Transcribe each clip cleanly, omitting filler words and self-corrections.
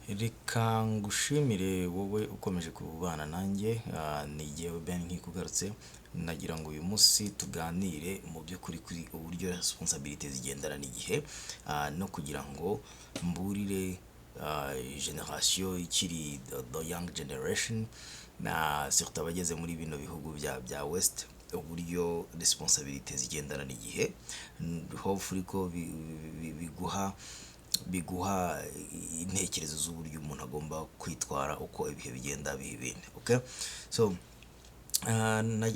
Reka ngushimire wowe ukomeje kubana nanjye ni jyewe Nkiko ugarutse nagira ngo uyu munsi tuganire mu by'ukuri kuri uburyo responsibility zigendana n'igihe no kugira ngo mburire generation ikiri the young generation na surtout abageze muri bino bihugu bya west uburyo responsibility zigendana n'igihe. Hopefully ko biguha intekerezo z'uburyo umuntu agomba kwitwara uko ibihe bigenda bibindi. Okay, so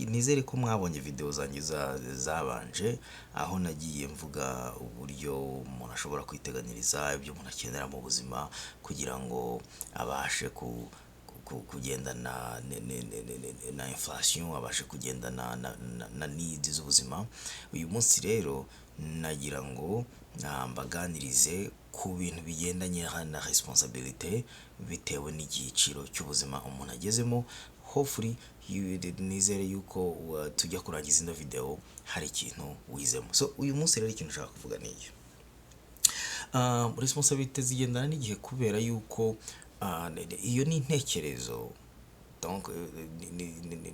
nizere ko mwabonye video zanjye zabanje aho nagiye mvuga uburyo umuntu ashobora kwiteganyiriza ibyo umuntu akenera mu buzima kugira ngo abashe kugendana na inflation, abashe kugendana na needs z'ubuzima. Uyu munsi rero nagira ngo mbaganirize ku bintu bigendanye na responsibility bitewe n'igiciro cy'ubuzima umuntu agezemo. Hopefully nizere yuko tujya kurangiza ino video hari ikintu wizemo. So uyu munsi rero ikintu ushaka kuvuga ni iki. Responsibility zigendana n'igihe kubera yuko iyo ni intekerezo, donc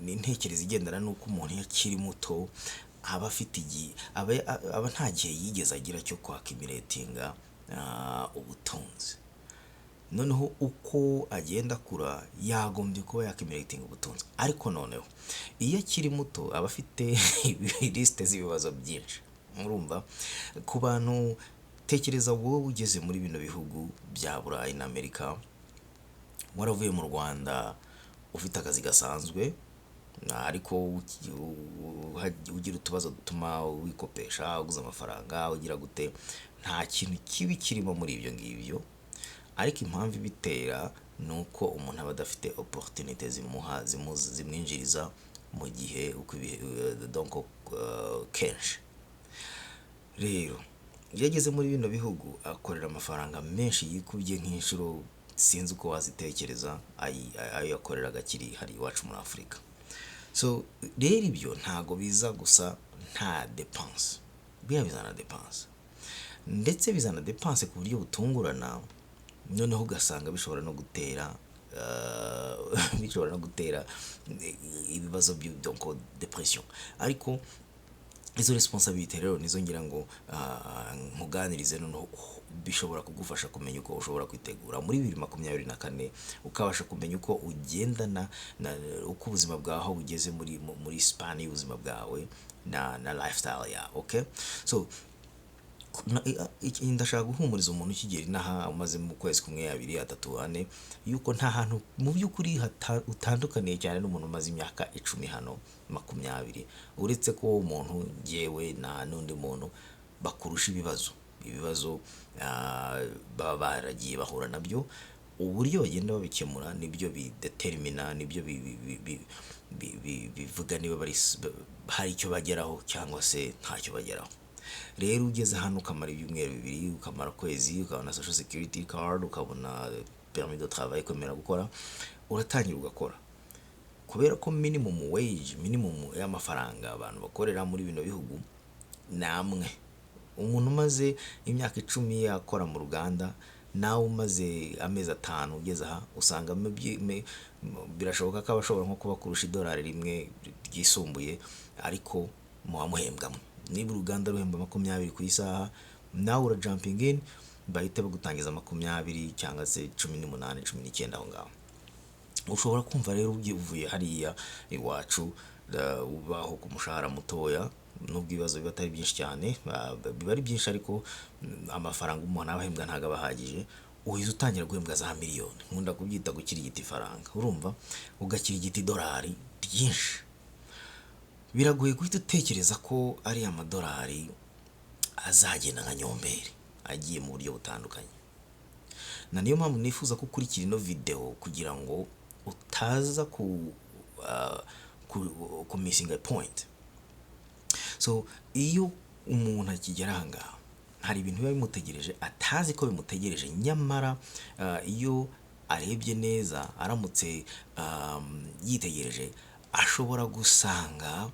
ni intekerezo igendana n'uko umuntu yakiri muto aba afite aba nta gihe yigeze agira cyo kwakimiratinga ubutunzi. Noneho uko agenda akura yagombye kuba yakimiratinga ubutunzi, ariko noneho iyo akiri muto aba afite liste z'ibibazo byinshi. Murumva ku bantu, tekereza wowe ugeze muri bino bihugu bya Burayi na Amerika, waravuye mu Rwanda ufite akazi gasanzwe ariko ugira utubazo dutuma wikopesha, uguza amafaranga, ugira gute, nta kintu kibi kirimo muri ibyo ngibyo. Ariko impamvu ibitera nuko umuntu aba adafite opportunity zimwinjiriza mu gihe donc kenshi. Rero iyo ageze muri bino bihugu akorera amafaranga menshi yikubye nk'inshuro sinzi uko wazitekereza ayo yakoreraga akiri hari iwacu muri Afurika. So rero ibyo ntago biza gusa nta dépense, bizana dépense, ndetse bizana dépense ku buryo butungurana. Noneho ugasanga bishobora no gutera ibibazo donc depression. Ariko izo responsibility rero nizo ngira ngo nkuganirize, noneho bishobora kugufasha kumenya uko ushobora kwitegura muri 2024 ukabasha kumenya uko ugendana uko ubuzima bwawe bugeze muri span y'ubuzima bwawe na lifestyle ya. Okay, so ndashaka guhumuriza umuntu ukigera inaha umaze mu kwezi kumwe, 2, 3, 4 yuko nta hantu mu by'ukuri utandukaniye cyane n'umuntu umaze imyaka 10 hano 20, uretse ko umuntu ngewe na n'undi muntu bakurusha ibibazo baba baragiye bahura nabyo. Uburyo bagenda babikemura nibyo bidetermina, nibyo bivuga niba hari icyo bageraho cyangwa se ntacyo bageraho. Rero ugeze hano ukamara ibyumweru 2, ukamara kwezi, ukabona social security card, ukabona permis de travail kwemera gukora, uratangira ugakora kubera ko minimum wage, minimum y'amafaranga abantu bakorera muri bino bihugu namwe. Umuntu umaze imyaka 10 yakora mu ruganda, nawe umaze amezi 5 ugeze aha, usanga birashoboka ko abashobora nko kuba kurusha $1 ryisumbuye, ariko muhamuhembwamo. Niba uruganda ruhemba 20 ku isaha, nawe ura jumping in bahita bagutangiza 20 cyangwa se 18, 19 aho ngaho. Ushobora kumva rero uvuye hariya iwacu ubaho ku mushahara mutoya, nubwo ibibazo biba atari byinshi cyane, biba ari byinshi ariko amafaranga umuntu abahembwa ntago abahagije, uhize utangira guhembwa za miliyoni. Nkunda kubyita gukirigita ifaranga. Urumva ugakirigita $1 ryinshi, biragoye guhita utekereza ko ari amadolari azagenda nka nyombere agiye mu buryo butandukanye. Na niyo mpamvu nifuza ko ukurikira ino video kugira ngo utaza ku missing a point. So iyo umuntu akigera ahangaha hari ibintu biba bimutegereje atazi ko bimutegereje, nyamara iyo arebye neza, aramutse yitegereje, ashobora gusanga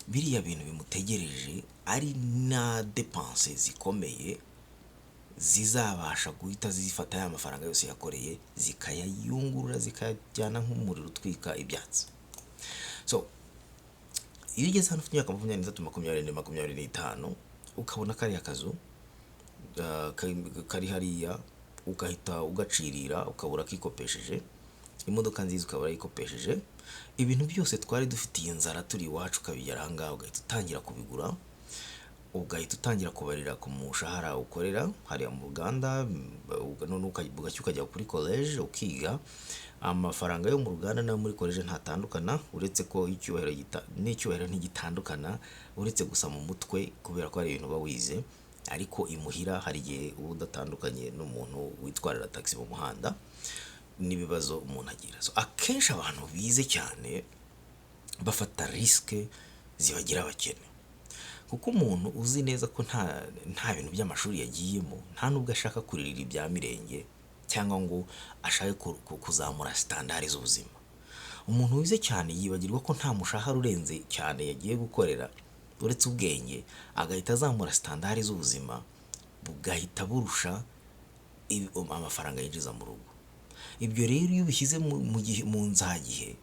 biriya bintu bimutegereje ari na dépense zikomeye zizabasha guhita zifata ya mafaranga yose yakoreye zikayayungurura zikajyana nk'umuriro utwika ibyatsi. So iyo ugeze hano ufite imyaka 23, 24, 25 ukabona kariya kazu kari hariya ugahita ugacirira ukabura kikopesheje, imodoka nziza ukabura yikopesheje, ibintu byose twari dufitiye inzara turi iwacu ukabigera aha ngaha ugahita utangira kubigura, ugahita utangira kubarira ku mushahara ukorera hariya mu ruganda, none ukajya kuri college ukiga. Amafaranga yo mu ruganda nayo muri college ntatandukana, uretse ko n'icyubahiro ntigitandukana, uretse gusa mu mutwe kubera ko hari ibintu uba wize, ariko imuhira hari igihe uba udatandukanye n'umuntu witwarira taxi mu muhanda n'ibibazo umuntu agira. So akenshi abantu bize cyane bafata risque zibagira abakene, kuko umuntu uzi neza ko nta bintu by'amashuri yagiyemo, nta nubwo ashaka kuririra ibya mirenge cyangwa ngo ashake kuzamura standard z'ubuzima. Umuntu wize cyane yibagirwa ko nta mushahara urenze cyane yagiye gukorera uretse ubwenge, agahita azamura standard z'ubuzima bugahita burusha amafaranga yinjiza mu rugo. Ibyo rero iyo ubishyize mu nzagihe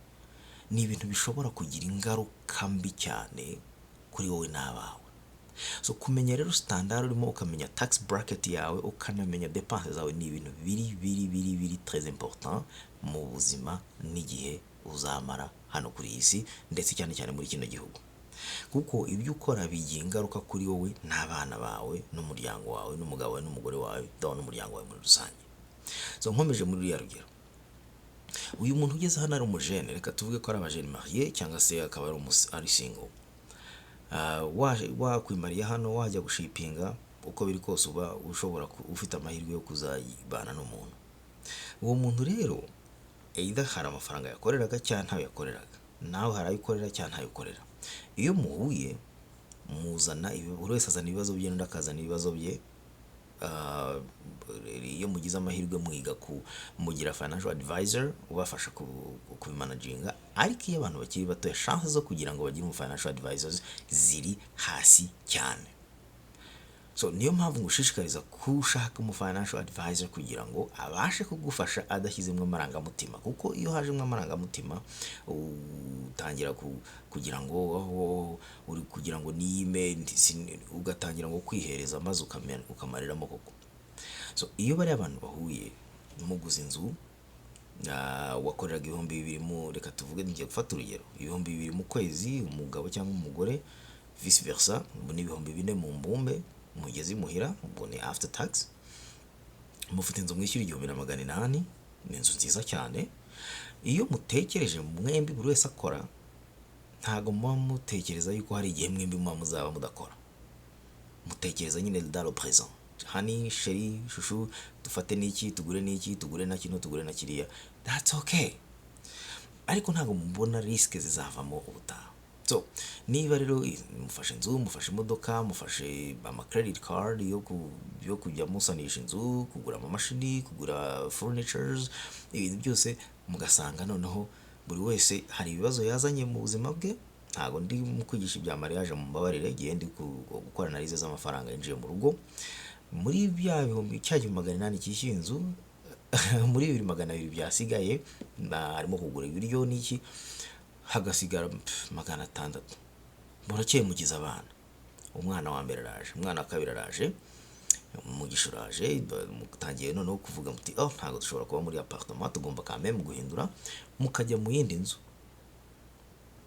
ni ibintu bishobora kugira ingaruka mbi cyane kuri wowe n'abawe. So kumenya rero standard urimo, ukamenya tax bracket yawe, ukanamenya dépenses zawe, ni ibintu biri très important mu buzima n'igihe uzamara hano kuri iyi si, ndetse cyane cyane muri kino gihugu, kuko ibyo ukora bigira ingaruka kuri wowe n'abana bawe n'umuryango wawe n'umugabo wawe n'umugore wawe n'umuryango wawe muri rusange. So nkomeje muri ya rugero, uyu muntu ugeze hano ari umujene, reka tuvuge ko ari abajene marié cyangwa se akaba ari single, wakwimariya hano wajya gushipinga, uko biri kose uba ushobora ufite amahirwe yo kuzayibana n'umuntu. Uwo muntu rero either hari amafaranga yakoreraga cyangwa ntayo yakoreraga, nawe hari ayikorera cyangwa ntayo ukorera. Iyo muhuye muzana buri wese azana ibibazo bye n'undi akazana ibibazo bye. Iyo mugize amahirwe mwiga mugira financial advisor ubafasha kubimanaginga, ariko iyo abantu bakiri bato chance zo kugira ngo bagire financial advisors ziri hasi cyane. So niyo mpamvu ngushishikariza kushaka financial advisor kugira ngo abashe kugufasha adashyizemo amarangamutima, kuko iyo hajemo amarangamutima utangira kugira ngo uri kugira ngo niyime, ugatangira ngo kwihereza maze ukamariramo koko. So iyo bari abantu bahuye muguze inzu, wakoreraga 2,000 reka tuvuge, ngiye gufata urugero 2,000 mu kwezi, umugabo cyangwa umugore vice versa, ni 4,000 mu mbumbe, mugeze imuhira, ubwo ni after tax, mufite inzu mwishyura 1,800, ni inzu nziza cyane. Iyo mutekereje mwembi buri wese akora, ntago mutekereza yuko hari igihe mwembi muzaba mudakora, mutekereza nyine dans le présent. Hani sheri shushu, dufate n'iki, tugure n'iki, tugure na kino, tugure na kiriya, that's okay, ariko ntago mubona risque zizavamo ubutaha. So niba rero mufashe inzu, mufashe imodoka, mufashe ama credit card yo kujya musanisha inzu, kugura amamashini, kugura furnitures, ibintu byose mugasanga noneho buri wese hari ibibazo yazanye mu buzima bwe. Ntago ndi mu kwigisha ibya mariage, mu mbabarire, igihe ndi gukora analize z'amafaranga yinjiye mu rugo. Muri bya 1,800 cyishyuye inzu, muri 2,200 byasigaye harimo kugura ibiryo n'iki, hagasigara 600. Murakeye mugize abana, umwana wa mbere araje, umwana wa kabiri araje, umugisha uraje, mutangiye noneho kuvuga muti ntago dushobora kuba muri appartement, tugomba kame mu guhindura mukajya mu yindi nzu.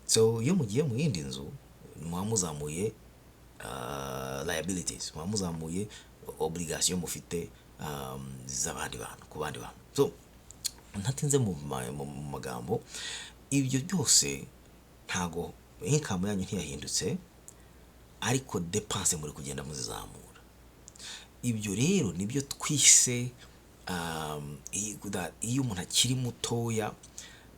So iyo mugiye mu yindi nzu muzamuye liabilities, muzamuye obligation mufite z'abandi bantu ku bandi bantu. So ntatinze mu magambo, ibyo byose ntago income yanyu ntiyahindutse, ariko dépense muri kugenda muzizamura. Ibyo rero nibyo twise iyo umuntu akiri mutoya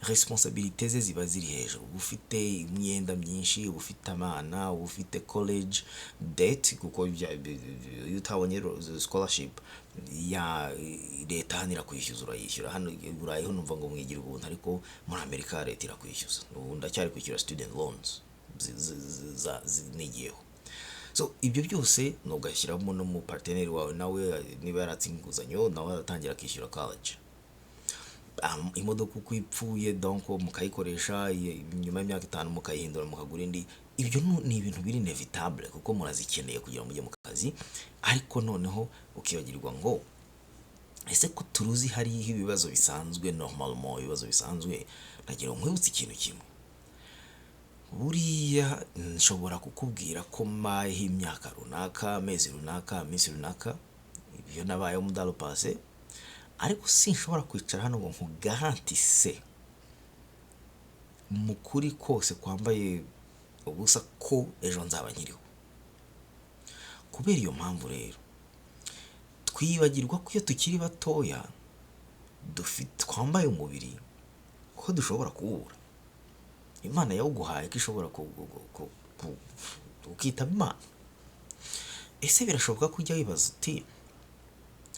responsabilité ze ziba ziri hejuru. Ufite imyenda myinshi, ufite abana, ufite college debt, kuko iyo utabonye scholarship ya leta hano irakwishyuza, urayishyura. Hano urayeho numva ngo mwigira ubuntu, ariko muri Amerika leta irakwishyuza. Ndacyari kwishyura student loans nigiyeho. So ibyo byose nugashyiramo no mu partenaire wawe nawe niba yaratse inguzanyo nawe aratangira akishyura college. Imodoka uko ipfuye donc mukayikoresha nyuma y'imyaka 5 mukayihindura mukagura indi. Ibyo ni ibintu biri inevitable kuko murazikeneye kugira ngo mujye mu kazi, ariko noneho ukibagirwa ngo ese ko turuzi hari ibibazo bisanzwe normalement, ibibazo bisanzwe. Nagira nkwibutse ikintu kimwe, buriya nshobora kukubwira ko mayeho imyaka runaka, amezi runaka, iminsi runaka, ibyo nabayeho mu dalo passé, ariko sinshobora kwicara hano ngo nkugarantise mu kuri kose kwambaye ubusa ko ejo nzaba nkiriho. Kubera iyo mpamvu rero twibagirwa ko iyo tukiri batoya twambaye umubiri ko dushobora kuwubura. Imana yawuguhaye ko ishobora ukitaba Imana. Ese birashoboka ko ujya wibaza uti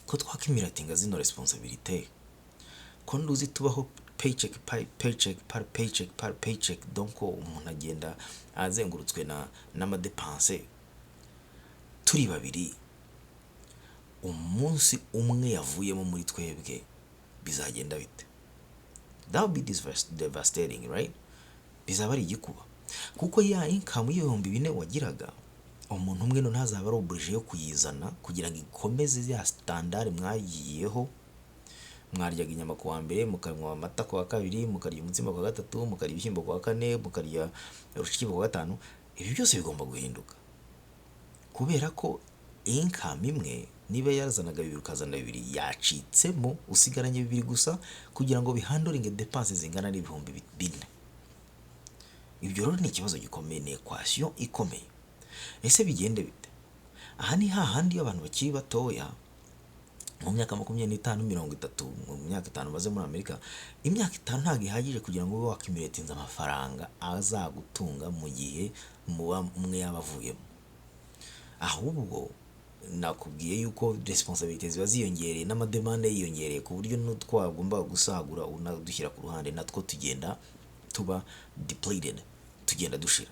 ko twakimiratinga zino responsibility, ko nduzi tubaho paycheck par paycheck, donc umuntu agenda azengurutswe n'amadepense turi babiri. Umunsi umwe yavuyemo muri twebwe bizagenda bite? That would be devastating, right? Bizaba ari igikuba, kuko ya income y'4,000 wagiraga, umuntu umwe ntazaba ari oblige yo kuyizana kugira ngo ikomeze ya standard mwagiyeho. Mwaryaga inyama ku wa mbere, mukanywa amata ku wa kabiri, mukarya umutsima ku wa gatatu, mukarya ibishyimbo ku wa kane, mukarya urushyibo ku wa gatanu. Ibi byose bigomba guhinduka kubera ko income imwe niba yarazanaga 2 ukazana 2 yacitsemo, usigaranye 2 gusa kugira ngo bihanduringe dépenses zingana n'ibihumbi 4. Ibyo rero ni ikibazo gikomeye, ni equation ikomeye. Ese bigende bite? Aha ni hahandi abantu bakiri batoya mu myaka 25 30, mu myaka 5 maze muri Amerika, imyaka 5 ntabwo ihagije kugira ngo ube wakimiratinza amafaranga azagutunga mu gihe muba umwe yabavuyemo. Ahubwo nakubwiye yuko responsibilities ziba ziyongereye n'amademande yiyongereye ku buryo twagomba gusagura unadushyira ku ruhande, natwo tugenda tuba depleted, tugenda dushira.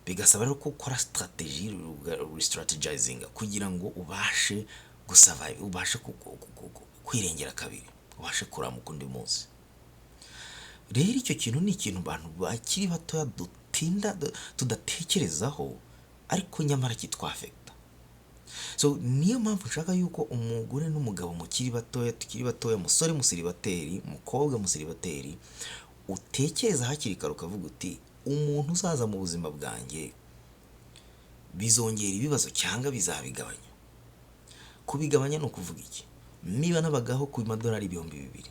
Bigasaba rero ko ukora strategy, strategizing kugira ngo ubashe gusurvive, ubashe kwirengera kabiri, ubashe kuramuka undi munsi. Rero icyo kintu ni ikintu abantu bakiri batoya tudatekerezaho, ariko nyamara kitwafekta. So niyo mpamvu nshaka yuko umugore n'umugabo tukiri batoya, musore musiribateri, mukobwa musiribateri, utekereza hakiri kare ukavuga uti umuntu uzaza mu buzima bwanjye bizongera ibibazo cyangwa bizabigabanya. Kubigabanya no kuvuga iki? Niba nabagaho ku $2,000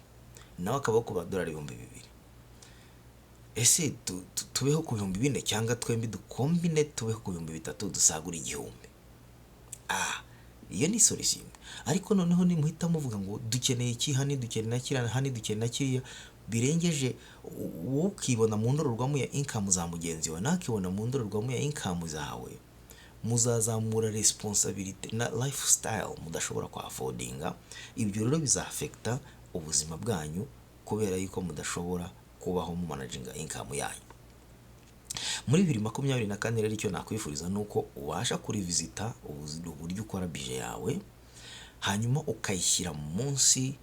nawe akabaho ku $2,000, ese tubeho ku 4,000 cyangwa twembi dukombine tubeho ku 3,000 dusagura 1,000? Iyo ni solution. Ariko noneho ni muhita muvuga ngo dukeneye iki, hani dukeneye nakira, hani dukeneye nakiriya, birengeje wowe ukibona mu ndorerwamo ya income za mugenzi wawe, nakibona mu ndorerwamo ya income zawe, muzazamura responsibility na lifestyle mudashobora kwa affordinga. Ibyo rero bizaafecta ubuzima bwanyu kubera yuko mudashobora kubaho mu managinga income yanyu. Muri 2024 rero icyo nakwifuriza nuko ubasha kurivisita uburyo ukora budget yawe, hanyuma ukayishyira munsi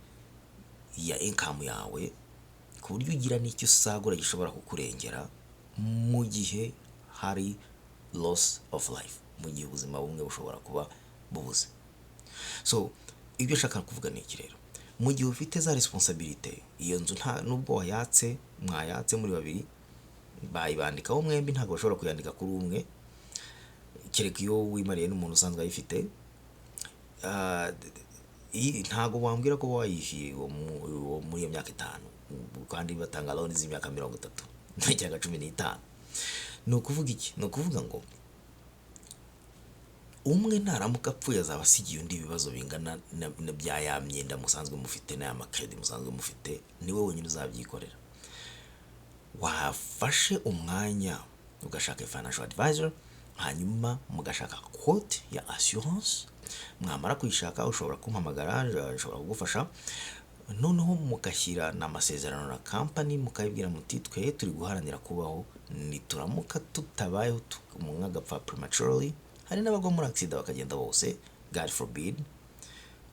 ya income yawe ku buryo ugira n'icyo usagura gishobora kukurengera mu gihe hari loss of life, mu gihe ubuzima bumwe bushobora kuba bubuze. So ibyo shaka kuvuga ni iki rero? Mu gihe ufite za responsibility, iyo nzu nta nubwo mwayatse muri babiri, bayibandikaho mwembi, ntabwo bashobora kuyandika kuri umwe, kereka iyo wimariye n'umuntu usanzwe ayifite. Ntabwo wambwira ko wayishyuye muri iyo myaka 5 kandi batanga loan z'imyaka 30 cyangwa 15. Ni ukuvuga iki? Ni ukuvuga ngo umwe naramuka apfuye azaba asigiye undi ibibazo bingana na bya ya myenda musanzwe mufite n'aya makredi musanzwe mufite, niwe wenyine uzabyikorera. Wafashe umwanya ugashaka financial advisor, hanyuma mugashaka quote ya assurance. Mwamara kuyishaka ushobora kumpamagara, ushobora kugufasha. Noneho mugashyira n'amasezerano na company, mukayibwira muti turi guharanira kubaho, nituramuka tutabayeho umwe agapfa prematurely, hari n'abagwa muri accident bakagenda bose, God forbid,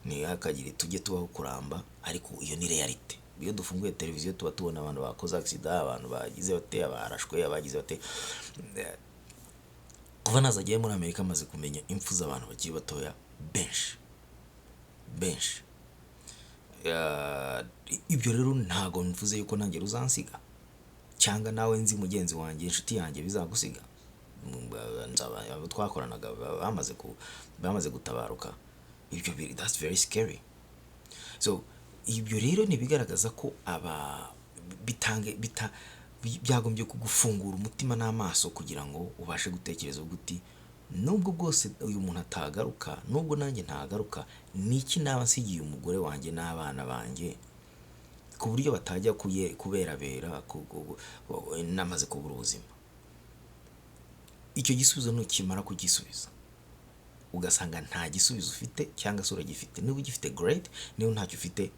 ni akagira tujye tubaho kuramba, ariko iyo ni reality. Iyo dufunguye televiziyo tuba tubona abantu bakoze accident, abantu bagize bate, abarashwe, abagize bate. Kuva nazagiye muri Amerika maze kumenya impfu z'abantu bakiri batoya benshi. Ibyo rero ntago mvuze yuko nanjye uzansiga, cyangwa nawe nzi mugenzi wanjye inshuti yanjye bizagusiga. Abo twakoranaga bamaze gutabaruka. Ibyo that's very scary. So ibyo rero nibigaragaza ko byagombye kugufungura umutima n'amaso kugira ngo ubashe gutekereza uguti, nubwo bwose uyu muntu atagaruka, nubwo nanjye ntagaruka, niki naba nsigiye umugore wanjye n'abana banjye ku buryo batajya kuberabera namaze kubura ubuzima. Icyo gisubizo nukimara kugisubiza ugasanga nta gisubizo ufite cyangwa se uragifite, niba ugifite great, niba ntacyo ufite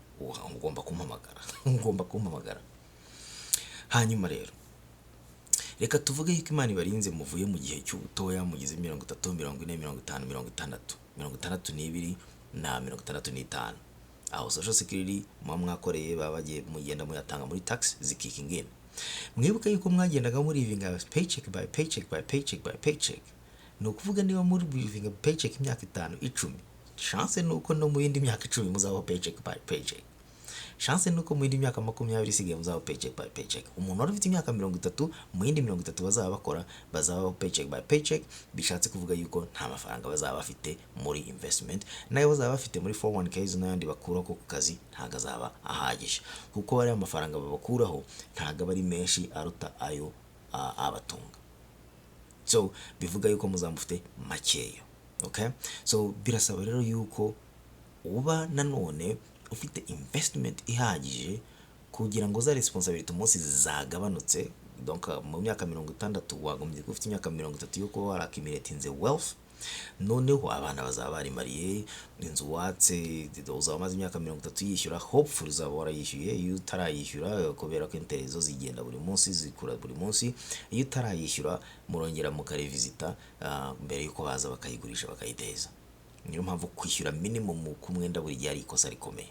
ugomba kumpamagara. Hanyuma rero reka tuvuge yuko Imana ibarinze muvuye mu gihe cy'ubutoya, mugize 30, 40, 50, 60, 62 na 65. Aho social security mwakoreye babagiye mugenda muyatanga muri tax zikiking in. Mwibuke yuko mwagendaga muri livinga paycheck by paycheck. No kuvuga niba muri livinga paycheck imyaka 5, 10, chance nuko no mu yindi myaka 10 muzaho paycheck by paycheck. Chance nuko mu yindi myaka 20 isigaye muzaho paycheck by paycheck. Umuntu wari ufite imyaka 30, mu yindi 30 bazaba bakora, bazaho paycheck by paycheck. Bishatse kuvuga yuko nta mafaranga bazaba bafite muri investment, nayo bazaba bafite muri 401k n'ayandi bakura ko ku kazi ntago azaba ahagije, kuko bari amafaranga babakuraho ntago bari menshi aruta ayo abatunga. So bivuga yuko muzamufite makeyo. Okay, so birasaba rero yuko uba nanone ufite investment ihagije kugira ngo za responsibility umunsi zagabanutse. Donc mu myaka 60 wagombye kuba ufite imyaka 30 yo kuba warakimiratinze wealth. Noneho abana bazaba bari mariye, inzu watse, uzaba umaze imyaka 30 yishyura, hopefully uzaba warayishyuye. Iyo utarayishyura kubera ko interezo zigenda buri munsi, zikura buri munsi, iyo utarayishyura murongera mukarevisita mbere yuko baza bakayigurisha bakayiteza. Niyo mpamvu kwishyura minimum ku mwenda buri gihe ari ikosa rikomeye.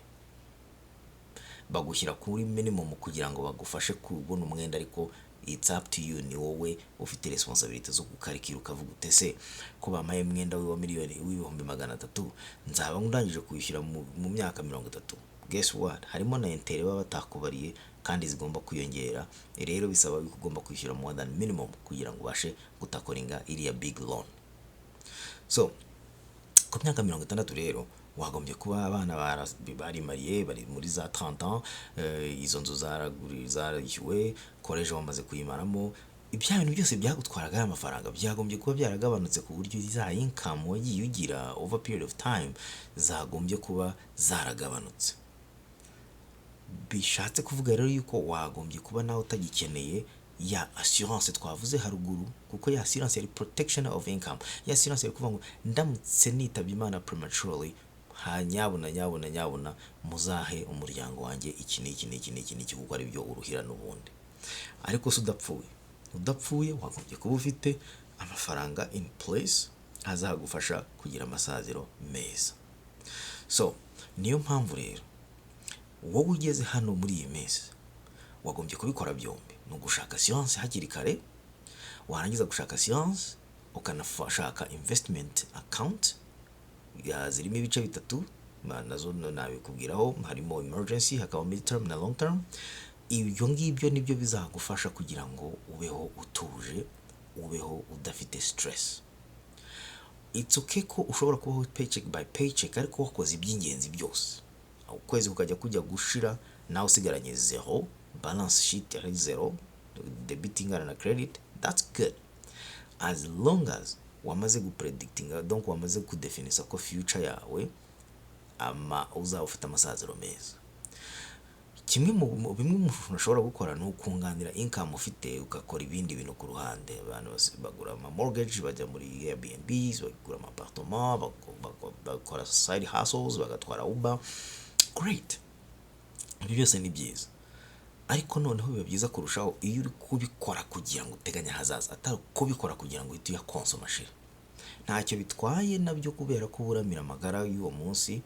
Bagushyira kuri minimum kugira ngo bagufashe kubona umwenda, ariko it's up to you. Ni wowe ufite responsibility zo gukarikira ukavuga utese ko bamaye mwenda wa miliyoni w'ibihumbi 300 nzaba ndangije kwishyura mu myaka 30. Guess what? Harimo na intere baba batakubariye kandi zigomba kwiyongera. Rero bisaba yuko ugomba kwishyura more than minimum kugira ngo ubashe gutakoringa iriya big loan. So ku myaka 60 rero wagombye kuba abana bari mariye, bari muri za 30 ans, izo nzu zarayishyuwe, college wamaze kuyimaramo. Ibya bintu byose byagutwaraga amafaranga byagombye kuba byaragabanutse ku buryo za income wagiye ugira over period of time zagombye kuba zaragabanutse. Bishatse kuvuga rero yuko wagombye kuba nawe utagikeneye ya assurance twavuze haruguru, kuko ya assurance yari protection of income. Ya assurance yari kuvuga ngo ndamutse nitabye Imana prematurely, nyabuna muzahe umuryango wanjye iki kuko ari byo uruhira n'ubundi. Ariko se udapfuye wagombye kuba ufite amafaranga in place azagufasha kugira amasaziro meza. So niyo mpamvu rero wowe ugeze hano muri iyi minsi wagombye kubikora byombi. No gushaka science hakiri kare, warangiza gushaka science ukanafashaka investment account zirimo ibice bitatu, nazo nabikubwiraho. Harimo emergency, hakaba mid term na long term. Ibyo ngibyo nibyo bizagufasha kugira ngo ubeho utuje, ubeho udafite stress. It's okay ko ushobora kubaho paycheck by paycheck, ariko wakoze iby'ingenzi byose. Ukwezi kukajya kujya gushira nawe usigaranye zero, balance sheet ari zero, debiting na credit, that's good. As long as wamaze gupredictinga, donc wamaze kudefinisa ko future yawe uzaba ufite amasaziro meza. Kimwe mu bimwe umuntu ashobora gukora ni ukunganira income ufite, ugakora ibindi bintu ku ruhande. Abantu bagura ama mortgage, bajya muri Airbnb, bagura ama appartement, bakora side hustles, bagatwara Uber. Great, ibyo byose ni byiza, ariko noneho biba byiza kurushaho iyo uri kubikora kugira ngo uteganye hazaza, atari kubikora kugira ngo uhite uyakonsoma shira. ntacyo bitwaye nabyo kubera ko uburamira amagara y'uwo munsi,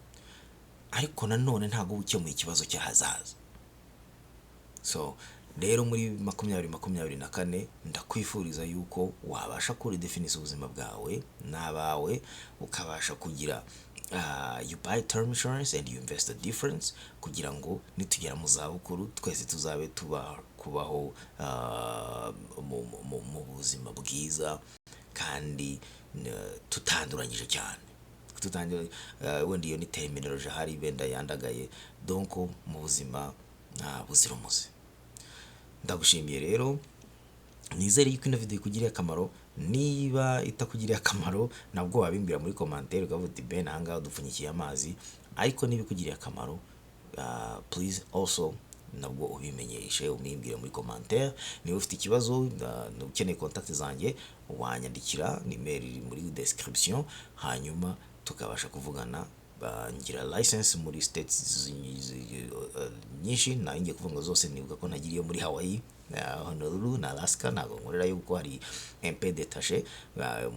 ariko nanone ntabwo uba ukemuye ikibazo cy'ahazaza. So rero muri 2024 ndakwifuriza yuko wabasha kuridefinisa ubuzima bwawe n'abawe, ukabasha kugira you buy term insurance and you invest the difference, kugira ngo nitugera mu zabukuru twese tuzabe kubaho mu buzima bwiza kandi tutanduranyije cyane. Wenda iyo ni terminology hari benda yandagaye, donc mu buzima buzira umuze. Ndagushimiye rero, nizere yuko ino video ikugiriye akamaro. Niba itakugiriye akamaro nabwo wabimbwira muri commentaire ukavuga uti Ben ahangaha dupfunyikiye amazi, ariko niba ikugiriye akamaro please also nabwo ubimenyeshe, umimbwire muri commentaire. Niba ufite ikibazo ukeneye contact zanjye wanyandikira, email iri muri description, hanyuma tukabasha kuvugana. Ngira license muri states nyinshi, nanjye kuvuga ngo zose nibuka ko nagiriye muri Hawaii, Honolulu na Alaska, ntabwo nkorera yuko hari MP détaché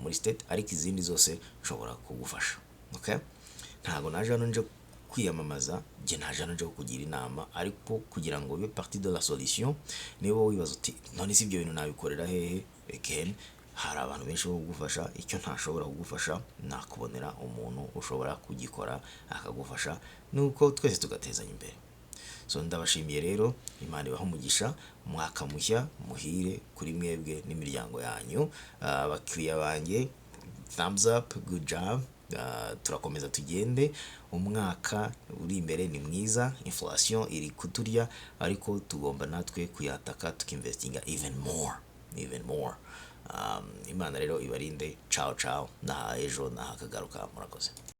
muri state, ariko izindi zose nshobora kugufasha. Okay, ntabwo naje hano nje kwiyamamaza, nge naje hano nje kukugira inama, ariko kugira ngo ube partie de la solution. Niba wibaza uti none si ibyo bintu nabikorera hehe, again hari abantu benshi bo kugufasha. Icyo ntashobora kugufasha nakubonera umuntu ushobora kugikora akagufasha, nuko twese tugatezanya imbere. So ndabashimiye rero, Imana ibahe umugisha, umwaka mushya muhire kuri mwebwe n'imiryango yanyu. Abakiriya banjye thumbs up, good job. Turakomeza tugende, umwaka uri imbere ni mwiza, inflation iri kuturya, ariko tugomba natwe kuyataka tukinvestinga even more. Imana rero ibarinde. Ciao ciao, na ejo na hakagaruka, murakoze.